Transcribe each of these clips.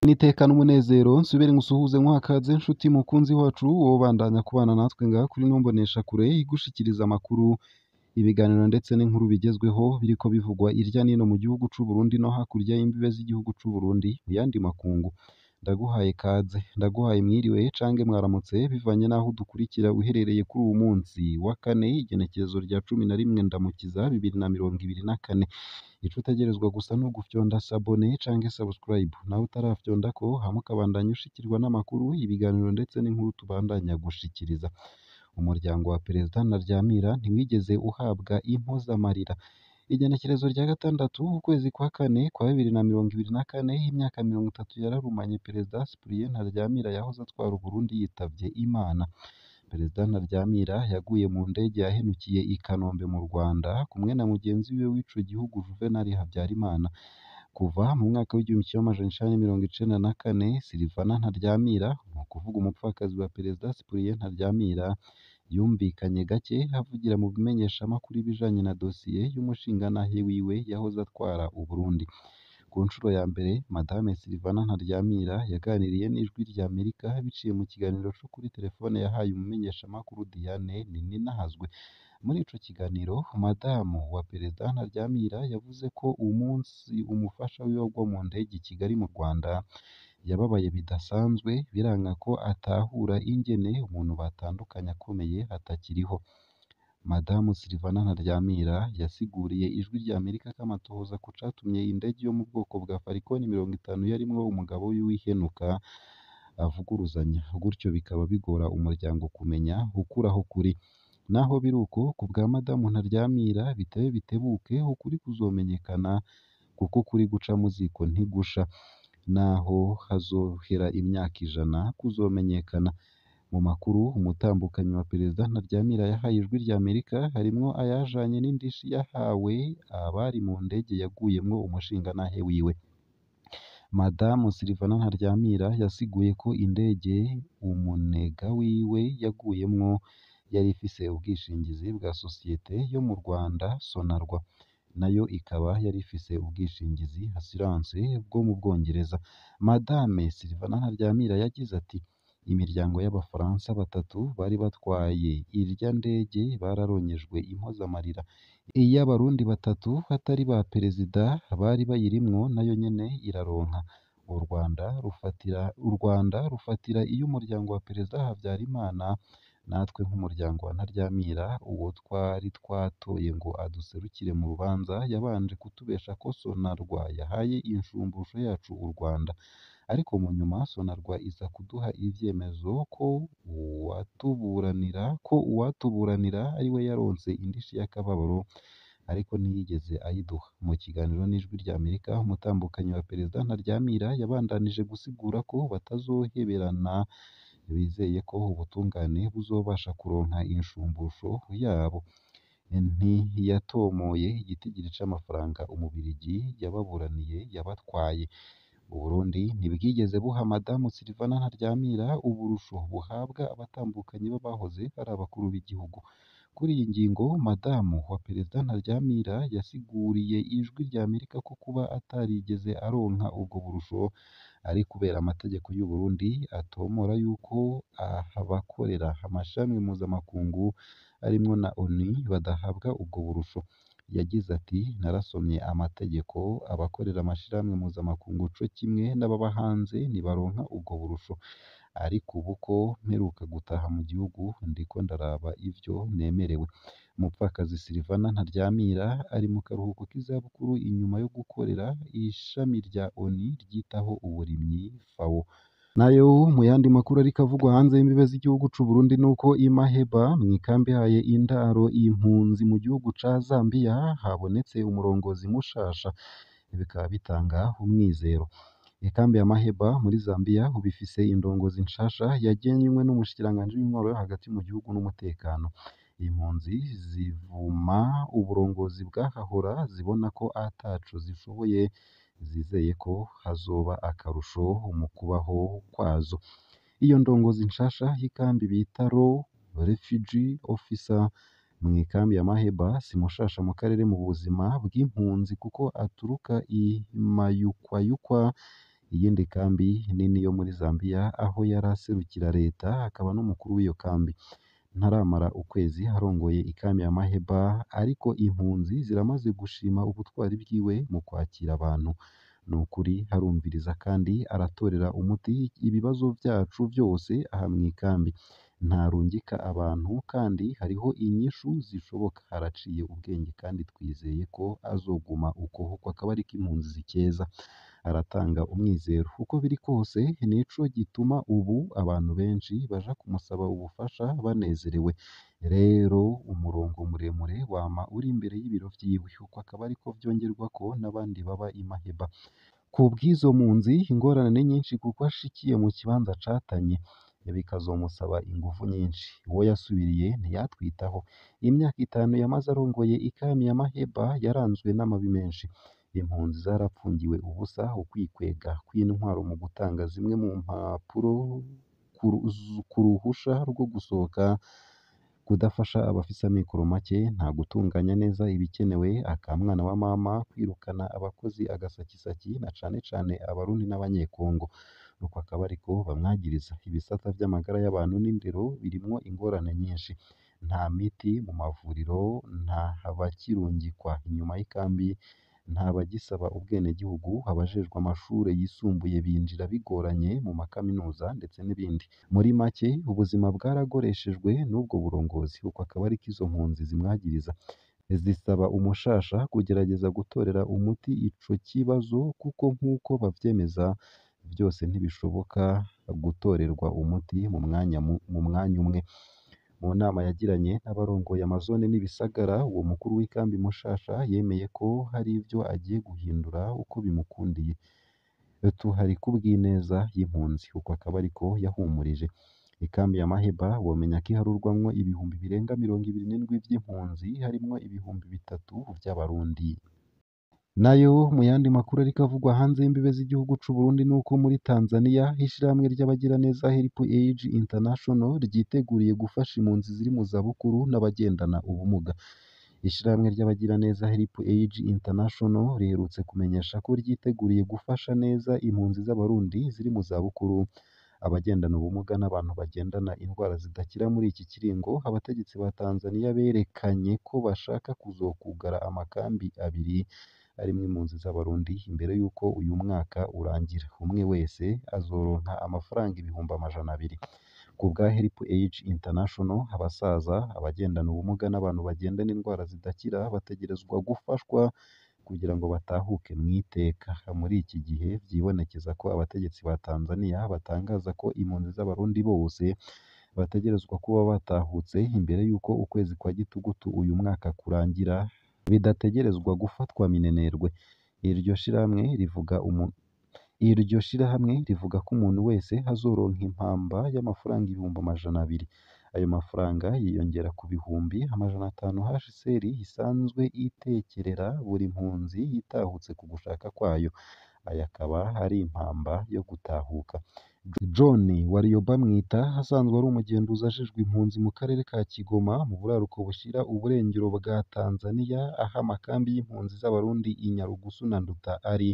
Niteka n'umunezero nsubire ngusuhuze nkwakaze nshuti mukunzi wacu wowe bandanya kubana natwe ngaha kuri Nombonesha kure igushikiriza amakuru ibiganiro ndetse n'inkuru bigezweho biriko bivugwa irya nino mu gihugu c'u Burundi no hakurya y'imbibe z'igihugu c'u Burundi mu yandi makungu ndaguhaye kaze ndaguhaye mwiriwe cange mwaramutse bivanye naho dukurikira uherereye kuri uwu munsi wa kane igenekerezo rya 11 ndamukiza 2024 ico utegerezwa gusa no gufyonda sabone canke subscribe nawe utarafyonda ko hamwe ukabandanya ushikirwa n'amakuru ibiganiro ndetse n'inkuru tubandanya gushikiriza umuryango wa Perezida Ntaryamira ntiwigeze uhabwa impozamarira igenekerezo rya gatandatu ukwezi kwa kane kwa 2024 imyaka 30 yararumanye Perezida Cyprien Ntaryamira yahoze atwara Uburundi yitavye Imana Perezida Ntaryamira yaguye mu ndege yahenukiye i Kanombe mu Rwanda kumwe na mugenzi we w'ico gihugu Juvenal Habyarimana kuva mu mwaka w'1994 Silvana Ntaryamira mu kuvuga umupfakazi wa Perezida Cyprien Ntaryamira yumvikanye gake havugira mu bimenyeshamakuru ibijanye na dosiye y'umushinganahe wiwe yahoze atwara Uburundi ku nshuro ya mbere Madame Silvana Ntaryamira yaganiriye n'ijwi rya Amerika biciye mu kiganiro co kuri telefone yahaye umumenyeshamakuru Diane Nininahazwe muri ico kiganiro Madamu wa Perezida Ntaryamira yavuze ko umunsi umufasha wiwe agwa mu ndege i Kigali mu Rwanda yababaye bidasanzwe biranka ko atahura ingene umuntu batandukanye akomeye atakiriho Madamu Silvana Ntaryamira yasiguriye ijwi rya Amerika ko amatohoza ku catumye indege yo mu bwoko bwa Falcon 50 yarimwo umugabo w'ihenuka avuguruzanya gutyo bikaba bigora umuryango kumenya ukuraho kuri naho biruko ku bwa Madamu Ntaryamira bitebe bitebuke ukuri kuzomenyekana kuko kuri guca mu ziko ntigusha naho hazohera imyaka 100 kuzomenyekana mu makuru umutambukanyi wa Perezida Ntaryamira yahaye ijwi rya Amerika harimwo ayajanye n'indishi yahawe abari mu ndege yaguyemwo umushinganahe wiwe Madamu Silvana Ntaryamira yasiguye ko indege umunega wiwe yaguyemwo yari ifise ubwishingizi bwa sosiyete yo mu Rwanda Sonarwa nayo ikaba yari ifise ubwishingizi assurance bwo mu Bwongereza Madame Silvana Ntaryamira yagize ati imiryango y'abafaransa batatu bari batwaye irya ndege bararonyejwe impozamarira iy'abarundi batatu hatari ba perezida bari bayirimwo nayo nyene iraronka u Rwanda rufatira iyo umuryango wa Perezida Habyarimana natwe nk'umuryango wa Ntaryamira uwo twari twatoye ngo aduserukire mu rubanza yabanje kutubesha ko Sonarwa yahaye inshumbusho yacu u Rwanda ariko mu nyuma Sonarwa iza kuduha ivyemezo ko uwatuburanira ari we yaronse indishi y'akababaro ariko ntiyigeze ayiduha mu kiganiro n'ijwi rya Amerika umutambukanyi wa Perezida Ntaryamira yabandanije gusigura ko batazoheberana bizeye ko ubutungane buzobasha kuronka inshumbusho yabo ntiyatomoye igitigiri c'amafaranga umubirigi yababuraniye yabatwaye Uburundi ntibwigeze buha Madamu Silvana Ntaryamira uburusho buhabwa abatambukanyi b'abahoze ari abakuru b'igihugu kuri iyi ngingo Madamu wa Perezida Ntaryamira yasiguriye ijwi rya Amerika ko kuba atarigeze aronka ubwo burusho ari kubera amategeko y'u Burundi atomora yuko abakorera amashami mpuzamakungu arimwo na ONU badahabwa ubwo burusho yagize ati narasomye amategeko abakorera amashirahamwe mpuzamakungu co kimwe n'ababa hanze ntibaronka ubwo burusho ariko ubu ko mperuka gutaha mu gihugu ndiko ndaraba ivyo nemerewe umupfakazi Silvana Ntaryamira ari mu karuhuko k'izabukuru inyuma yo gukorera ishami rya ONU ryitaho uburimyi FAO nayo mu yandi makuru ariko avugwa hanze y'imbibe z'igihugu c'u Burundi nuko Imaheba mwikambi haye indaro impunzi mu gihugu ca Zambia habonetse umurongozi mushasha bikaba bitanga umwizero ikambi ya Maheba muri Zambia ubifise indongozi nshasha yagenywe n'umushikiranganje w'intwaro yo hagati mu gihugu n'umutekano impunzi zivuma uburongozi bwahahora zibona ko ataco zishoboye zizeye ko hazoba akarusho mu kubaho kwazo iyo ndongozi nshasha y'ikambi bita Refugee Officer mu ikambi ya Maheba si mushasha mu karere mu buzima bw'impunzi kuko aturuka i Mayukwayukwa, iyindi kambi nini yo muri Zambia aho yari aserukira leta akaba n'umukuru w'iyo kambi. Ntaramara ukwezi arongoye ikambi ya Maheba ariko impunzi ziramaze gushima ubutwari bwiwe mu kwakira abantu. Ni ukuri arumviriza kandi aratorera umuti ibibazo byacu byose aha mu ikambi. Ntarungika abantu kandi hariho inyishu zishoboka. Haraciye ubwenge kandi twizeye ko azoguma uko akaba ariko impunzi zikeza. Aratanga umwizero. Uko biri kose nico gituma ubu abantu benshi baja kumusaba ubufasha banezerewe. Rero umurongo muremure wama uri imbere y'ibiro vyiwe. Uko akaba ariko vyongerwako n'abandi baba i Maheba. Ku bw'izo mpunzi ingorane ni nyinshi kuko ashikiye mu kibanza catanye bikazomusaba inguvu nyinshi. Uwo yasubiriye ntiyatwitaho. Imyaka 5 yamaze arongoye ikambi ya Maheba yaranzwe n'amabi menshi. Impunzi zarapfungiwe ubusa, ukwikwega kw'intwaro mu gutanga zimwe mu mpapuro ku ruhusha rwo gusohoka, kudafasha abafise amikoro make, nta gutunganya neza ibikenewe, akamwana wa mama, kwirukana abakozi agasakisaki na cane cane abarundi n'abanyekongo. Nuko akaba ariko bamwagiriza. Ibisata vy'amagara y'abantu n'indero birimwo ingorane nyinshi. Nta miti mu mavuriro, nta bakirungikwa inyuma y'ikambi, nta bagisaba ubwenegihugu, abajejwe amashure yisumbuye binjira bigoranye mu makaminuza ndetse n'ibindi. Muri make ubuzima bwaragoreshejwe n'ubwo burongozi. Uko akaba ariko izo mpunzi zimwagiriza. Zisaba umushasha kugerageza gutorera umuti ico kibazo kuko nk'uko bavyemeza byose ntibishoboka gutorerwa umuti mu mwanya umwe. Mu nama yagiranye n'abarongoye amazone n'ibisagara, uwo mukuru w'ikambi mushasha yemeye ko hari ivyo agiye guhindura uko bimukundiye. Tuhari kubw'ineza y'impunzi. Uko akaba ariko yahumurije. Ikambi ya Maheba womenya ko iharurwamwo ibihumbi birenga 27 vy'impunzi harimwo ibihumbi 3 vy'abarundi. Nayo mu yandi makuru ariko avugwa hanze y'imbibe z'igihugu c'u Burundi nuko muri Tanzania ishirahamwe ry'abagiraneza Help Age International ryiteguriye gufasha impunzi ziri mu zabukuru n'abagendana ubumuga. Ishirahamwe ry'abagiraneza Help Age International riherutse kumenyesha ko ryiteguriye gufasha neza impunzi z'abarundi ziri mu zabukuru, abagendana ubumuga n'abantu bagendana indwara zidakira. Muri iki kiringo abategetsi ba Tanzania berekanye ko bashaka kuzokugara amakambi 2 arimwo impunzi z'abarundi imbere y'uko uyu mwaka urangira. Umwe wese azoronka amafaranga 200,000. Ku bwa Help Age International, abasaza, abagendana ubumuga n'abantu bagendana indwara zidakira bategerezwa gufashwa kugira ngo batahuke mu iteka. Muri iki gihe vyibonekeza ko abategetsi ba Tanzania batangaza ko impunzi z'abarundi bose bategerezwa kuba batahutse imbere y'uko ukwezi kwa Gitugutu uyu mwaka kurangira, bidategerezwa gufatwa minenerwe. Iryo shirahamwe rivuga ko umuntu wese azoronka impamba y'amafaranga 200,000. Ayo mafaranga yiyongera ku bihumbi 500 HCR isanzwe itekerera buri mpunzi yitahutse ku gushaka kwayo. Aya akaba ari impamba yo gutahuka. John Warioba Mwita asanzwe ari umugenduzi ajejwe impunzi mu karere ka Kigoma mu buraruko bushira uburengero bwa Tanzania, aho amakambi y'impunzi z'abarundi i Nyarugusu na Nduta ari,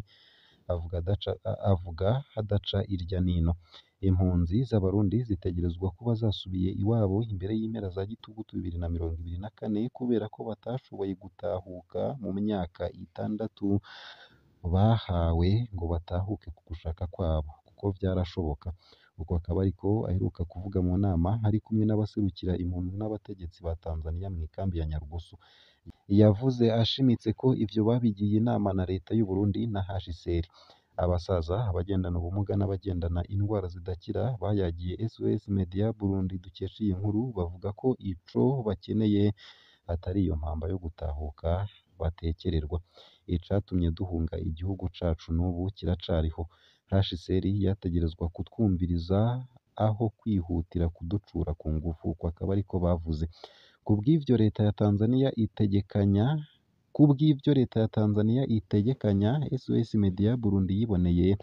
avuga hadaca irya nino. Impunzi z'abarundi zitegerezwa kuba zasubiye iwabo imbere y'impera za Gitugutu 2024 kubera ko batashoboye gutahuka mu myaka 6 bahawe ngo batahuke ku gushaka kwabo, kuko vyarashoboka. Uko akaba ariko aheruka kuvuga mu nama ari kumwe n'abaserukira impunzi n'abategetsi ba Tanzania mu ikambi ya Nyarugusu. Yavuze ashimitse ko ivyo babigiye inama na leta y'u Burundi na HCR. Abasaza, abagendana ubumuga n'abagendana indwara zidakira bayagiye SOS Media Burundi dukesha iyi nkuru, bavuga ko ico bakeneye atari iyo mpamba yo gutahuka batekererwa. Icatumye duhunga igihugu cacu n'ubu kiracariho. HCR yategerezwa kutwumviriza aho kwihutira kuducura ku ngufu. Uko akaba ariko bavuze. Kubw'ivyo leta ya Tanzania itegekanya SOS Media Burundi yiboneye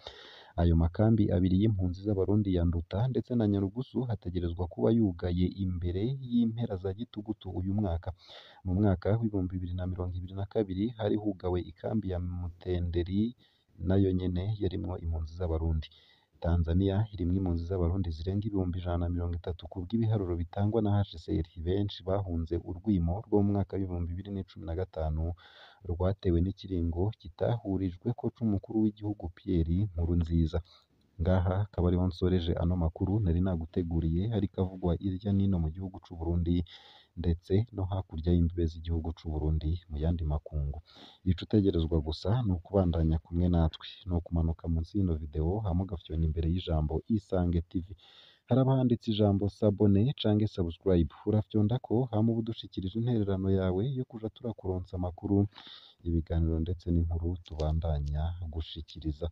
Ayo makambi abiri y'impunzi z'Abarundi ya Nduta ndetse na Nyarugusu hategerezwa kuba yugaye imbere y'impera za gitugutu uyu mwaka. Mu mwaka w'ibihumbi bibiri na mirongo ibiri na kabiri hari hugawe ikambi ya Mutenderi nayo nyene yarimwo impunzi z'Abarundi. Tanzania irimwo impunzi z'Abarundi zirenga ibihumbi 130 kubw'ibiharuro bitangwa na HCR. Benshi bahunze urwimo rwo mu mwaka w'ibihumbi 2015 rwatewe n'ikiringo kitahurijweko c'umukuru w'igihugu Pierre Nkurunziza. Ngaha akaba ariho nsoreje ano makuru nari naguteguriye ariko avugwa irya nino mu gihugu c'u Burundi ndetse no hakurya y'imbibe z'igihugu c'u Burundi mu yandi makungu. Ico utegerezwa gusa ni ukubandanya kumwe natwe, ni ukumanuka munsi y'ino video hama ugafyona imbere y'ijambo Isange TV. Haraba handitse ijambo s'abonner canke subscribe, urafyondako hama uba udushikirije intererano yawe yo kuja turakuronsa amakuru, ibiganiro ndetse n'inkuru tubandanya gushikiriza.